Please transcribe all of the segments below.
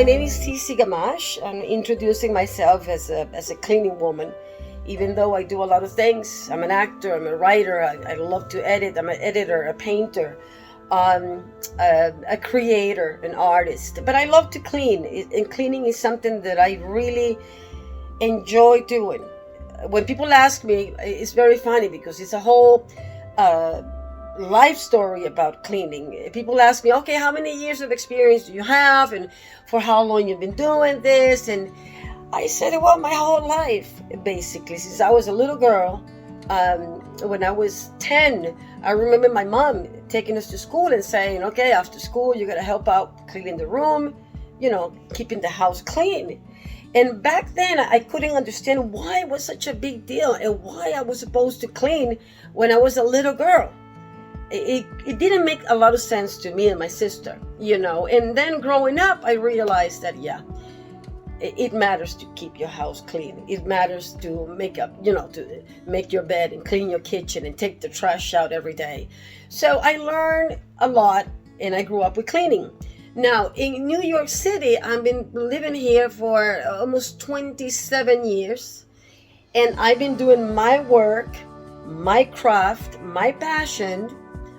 My name is SISSY GAMACHE. I'm introducing myself as a cleaning woman, even though I do a lot of things. I'm an actor, I'm a writer, I love to edit, I'm an editor, a painter, a creator, an artist. But I love to clean, and cleaning is something that I really enjoy doing. When people ask me, it's very funny because it's a whole life story about cleaning. People ask me, okay, how many years of experience do you have, and for how long you've been doing this? And I said, well, my whole life, basically, since I was a little girl. When I was 10, I remember my mom taking us to school and saying, okay, after school, you're gonna help out cleaning the room, keeping the house clean. And back then, I couldn't understand why it was such a big deal and why I was supposed to clean when I was a little girl. It didn't make a lot of sense to me and my sister, And then growing up, I realized that, it matters to keep your house clean. It matters to to make your bed and clean your kitchen and take the trash out every day. So I learned a lot, and I grew up with cleaning. Now, in New York City, I've been living here for almost 27 years, and I've been doing my work, my craft, my passion,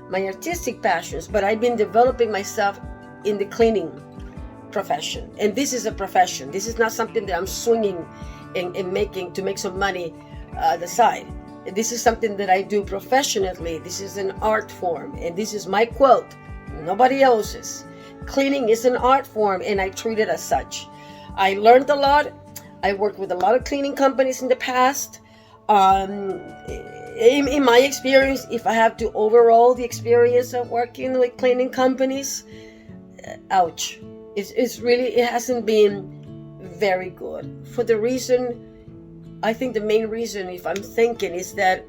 my artistic passions, but I've been developing myself in the cleaning profession. And this is a profession. This is not something that I'm swinging and making to make some money the side. This is something that I do professionally. This is an art form, and this is my quote, nobody else's. Cleaning is an art form, and I treat it as such. I learned a lot. I worked with a lot of cleaning companies in the past. In my experience, if I have to overall the experience of working with cleaning companies, ouch. It hasn't been very good. For the reason, I think the main reason, if I'm thinking, is that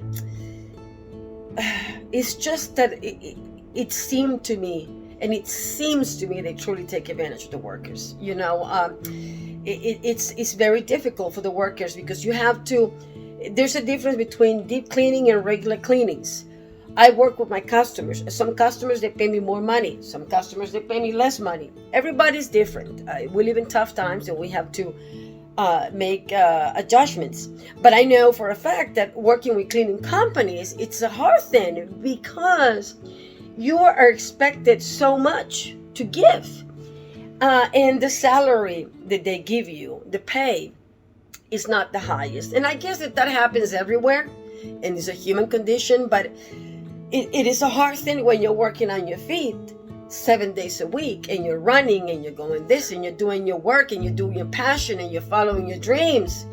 it's just that it seemed to me, and it seems to me, they truly take advantage of the workers. It's very difficult for the workers because there's a difference between deep cleaning and regular cleanings. I work with my customers. Some customers, they pay me more money. Some customers, they pay me less money. Everybody's different. We live in tough times, and we have to make adjustments. But I know for a fact that working with cleaning companies, it's a hard thing because you are expected so much to give. And the salary that they give you, the pay, is not the highest. And I guess that happens everywhere, and it's a human condition, but it is a hard thing when you're working on your feet 7 days a week, and you're running, and you're going this, and you're doing your work, and you're doing your passion, and you're following your dreams,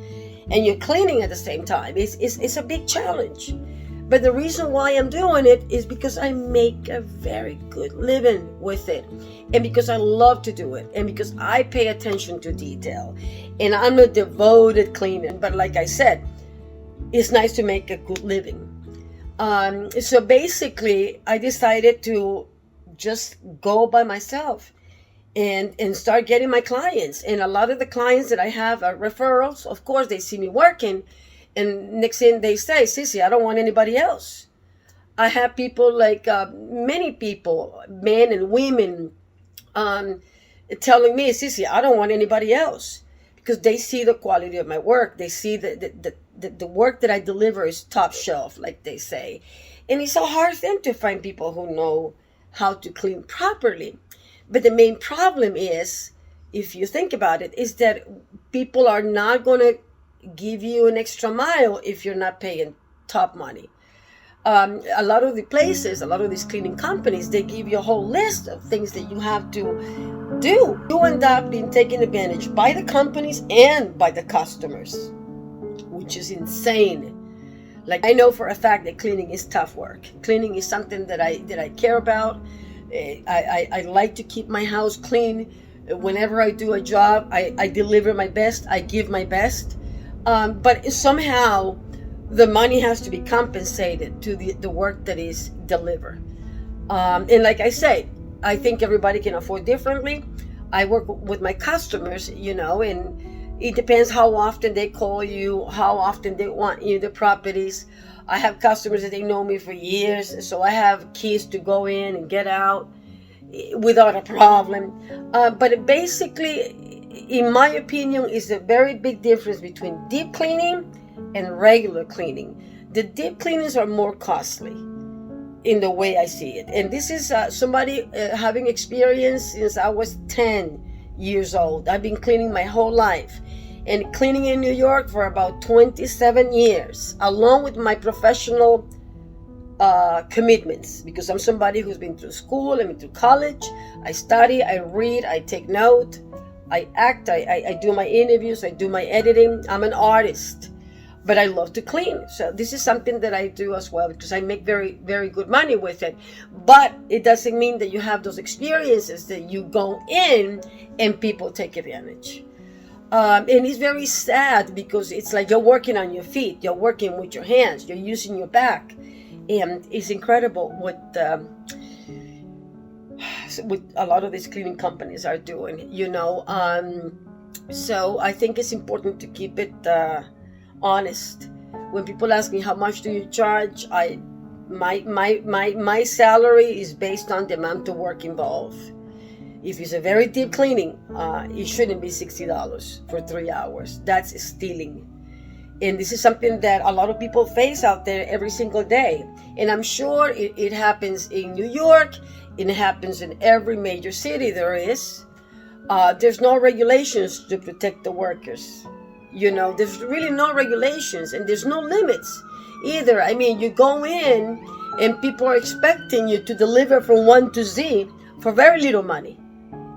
and you're cleaning at the same time. It's a big challenge. But the reason why I'm doing it is because I make a very good living with it, and because I love to do it, and because I pay attention to detail, and I'm a devoted cleaner. But like I said, it's nice to make a good living. So basically, I decided to just go by myself and start getting my clients. And a lot of the clients that I have are referrals. Of course, they see me working, and next thing they say, Sissy, I don't want anybody else. I have people like many people, men and women, telling me, Sissy, I don't want anybody else, because they see the quality of my work. They see the work that I deliver is top shelf, like they say. And it's a hard thing to find people who know how to clean properly. But the main problem is, if you think about it, is that people are not going to give you an extra mile if you're not paying top money. A lot of the places, a lot of these cleaning companies, they give you a whole list of things that you have to do. You end up being taken advantage by the companies and by the customers, which is insane. Like, I know for a fact that cleaning is tough work. Cleaning is something that I care about. I like to keep my house clean. Whenever I do a job, I deliver my best. I give my best. But somehow the money has to be compensated to the work that is delivered. And like I say, I think everybody can afford differently. I work with my customers, and it depends how often they call you, how often they want you, the properties. I have customers that they know me for years, so I have keys to go in and get out without a problem. But basically, in my opinion, is a very big difference between deep cleaning and regular cleaning. The deep cleanings are more costly in the way I see it. And this is somebody having experience since I was 10 years old. I've been cleaning my whole life, and cleaning in New York for about 27 years, along with my professional commitments, because I'm somebody who's been through school, I've been through college, I study, I read, I take note, I act, I do my interviews, I do my editing. I'm an artist, but I love to clean. So this is something that I do as well, because I make very, very good money with it. But it doesn't mean that you have those experiences that you go in and people take advantage. And it's very sad, because it's like you're working on your feet, you're working with your hands, you're using your back. And it's incredible what a lot of these cleaning companies are doing, you know. So I think it's important to keep it honest. When people ask me how much do you charge, my salary is based on the amount of work involved. If it's a very deep cleaning, it shouldn't be $60 for 3 hours. That's stealing. And this is something that a lot of people face out there every single day. And I'm sure it happens in New York. It happens in every major city there is. There's no regulations to protect the workers. You know, there's really no regulations, and there's no limits either. I mean, you go in and people are expecting you to deliver from 1 to Z for very little money.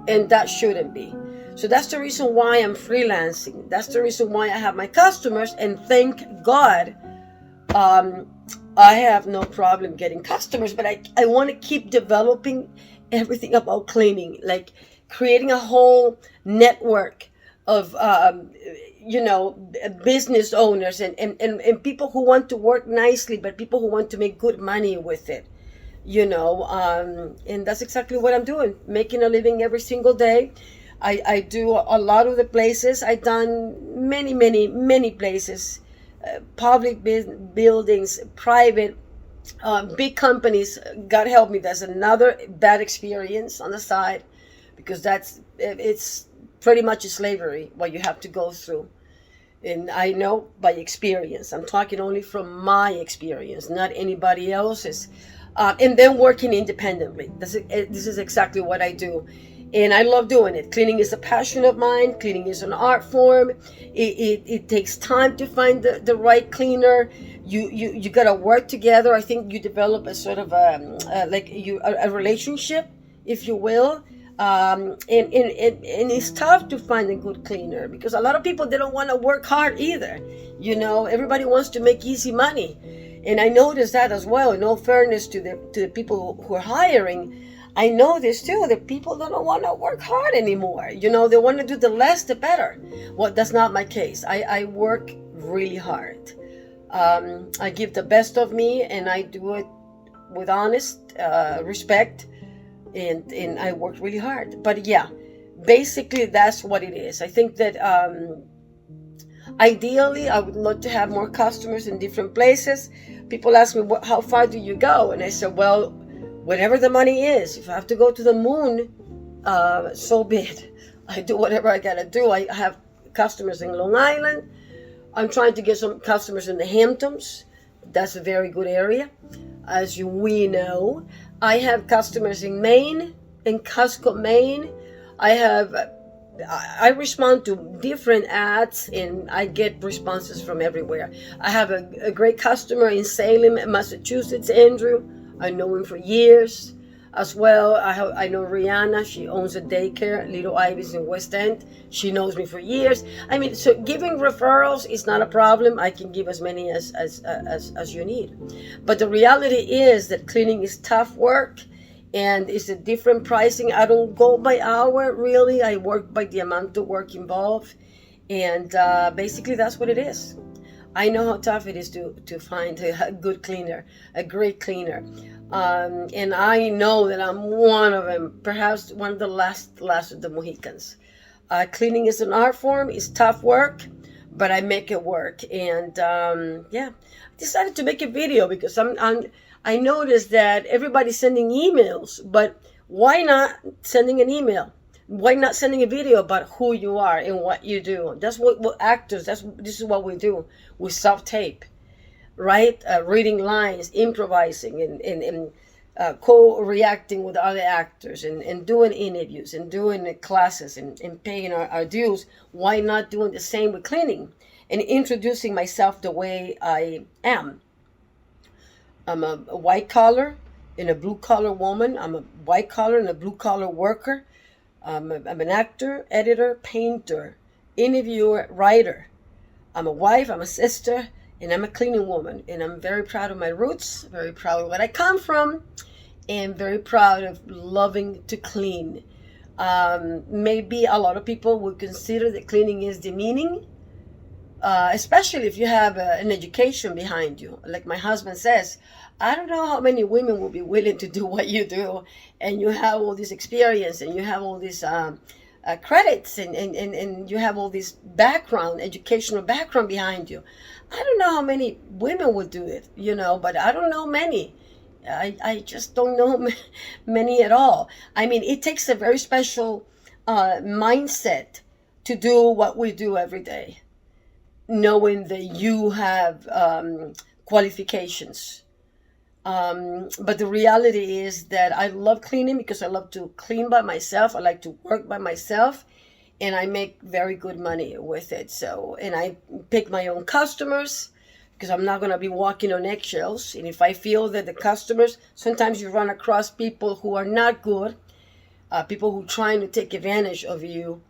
And that shouldn't be. So that's the reason why I'm freelancing. That's the reason why I have my customers, and thank God, I have no problem getting customers, but I want to keep developing everything about cleaning, like creating a whole network of, business owners and people who want to work nicely, but people who want to make good money with it, and that's exactly what I'm doing, making a living every single day. I do a lot of the places. I've done many places, public buildings, private, big companies. God help me, that's another bad experience on the side, because it's pretty much a slavery what you have to go through. And I know by experience. I'm talking only from my experience, not anybody else's. And then working independently. This is exactly what I do. And I love doing it. Cleaning is a passion of mine. Cleaning is an art form. It takes time to find the right cleaner. You got to work together. I think you develop a sort of a relationship, if you will. And it's tough to find a good cleaner, because a lot of people, they don't want to work hard either. Everybody wants to make easy money. And I noticed that as well. In all fairness to the people who are hiring, I know this too, that people don't want to work hard anymore. They want to do the less, the better. Well, that's not my case. I work really hard. I give the best of me, and I do it with honest respect, and I work really hard. But yeah, basically that's what it is. I think that ideally, I would love to have more customers in different places. People ask me, how far do you go? And I said, well, whatever the money is. If I have to go to the moon, so be it. I do whatever I gotta do. I have customers in Long Island. I'm trying to get some customers in the Hamptons. That's a very good area, as we know. I have customers in Maine, in Cusco, Maine. I respond to different ads, and I get responses from everywhere. I have a great customer in Salem, Massachusetts, Andrew. I know him for years as well. I know Rihanna. She owns a daycare, Little Ivy's in West End. She knows me for years. I mean, so giving referrals is not a problem. I can give as many as you need. But the reality is that cleaning is tough work, and it's a different pricing. I don't go by hour, really. I work by the amount of work involved. And basically, that's what it is. I know how tough it is to find a good cleaner, a great cleaner. And I know that I'm one of them, perhaps one of the last of the Mohicans. Cleaning is an art form. It's tough work, but I make it work. And I decided to make a video because I noticed that everybody's sending emails, but why not sending an email? Why not sending a video about who you are and what you do? That's what actors, this is what we do. We self-tape, right? Reading lines, improvising, and co-reacting with other actors, and doing interviews, and doing classes, and paying our dues. Why not doing the same with cleaning and introducing myself the way I am? I'm a white collar and a blue collar woman. I'm a white collar and a blue collar worker. I'm an actor, editor, painter, interviewer, writer. I'm a wife, I'm a sister, and I'm a cleaning woman. And I'm very proud of my roots, very proud of where I come from, and very proud of loving to clean. Maybe a lot of people would consider that cleaning is demeaning, especially if you have an education behind you. Like my husband says, I don't know how many women will be willing to do what you do, and you have all this experience, and you have all these credits, and you have all this background, educational background behind you. I don't know how many women would do it, but I don't know many. I just don't know many at all. I mean, it takes a very special mindset to do what we do every day, knowing that you have qualifications. But the reality is that I love cleaning because I love to clean by myself. I like to work by myself, and I make very good money with it. So, and I pick my own customers because I'm not going to be walking on eggshells. And if I feel that the customers, sometimes you run across people who are not good, people who are trying to take advantage of you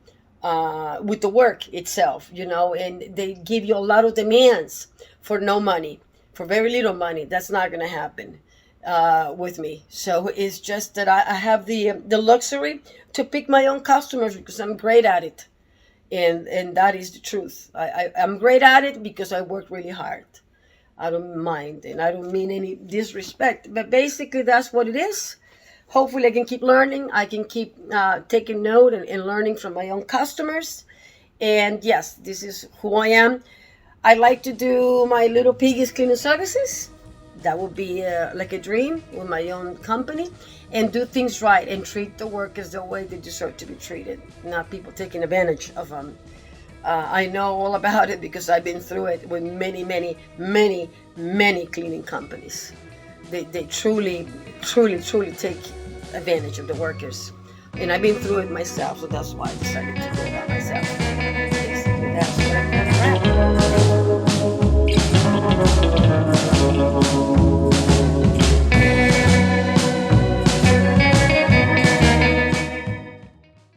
with the work itself, and they give you a lot of demands for no money. For very little money. That's not going to happen with me. So it's just that I have the luxury to pick my own customers because I'm great at it. And that is the truth. I'm great at it because I work really hard. I don't mind, and I don't mean any disrespect. But basically, that's what it is. Hopefully, I can keep learning. I can keep taking note and learning from my own customers. And yes, this is who I am. I like to do my little piggies cleaning services. That would be like a dream with my own company, and do things right and treat the workers the way they deserve to be treated, not people taking advantage of them. I know all about it because I've been through it with many, many, many, many cleaning companies. They truly, truly, truly take advantage of the workers. And I've been through it myself, so that's why I decided to go by myself.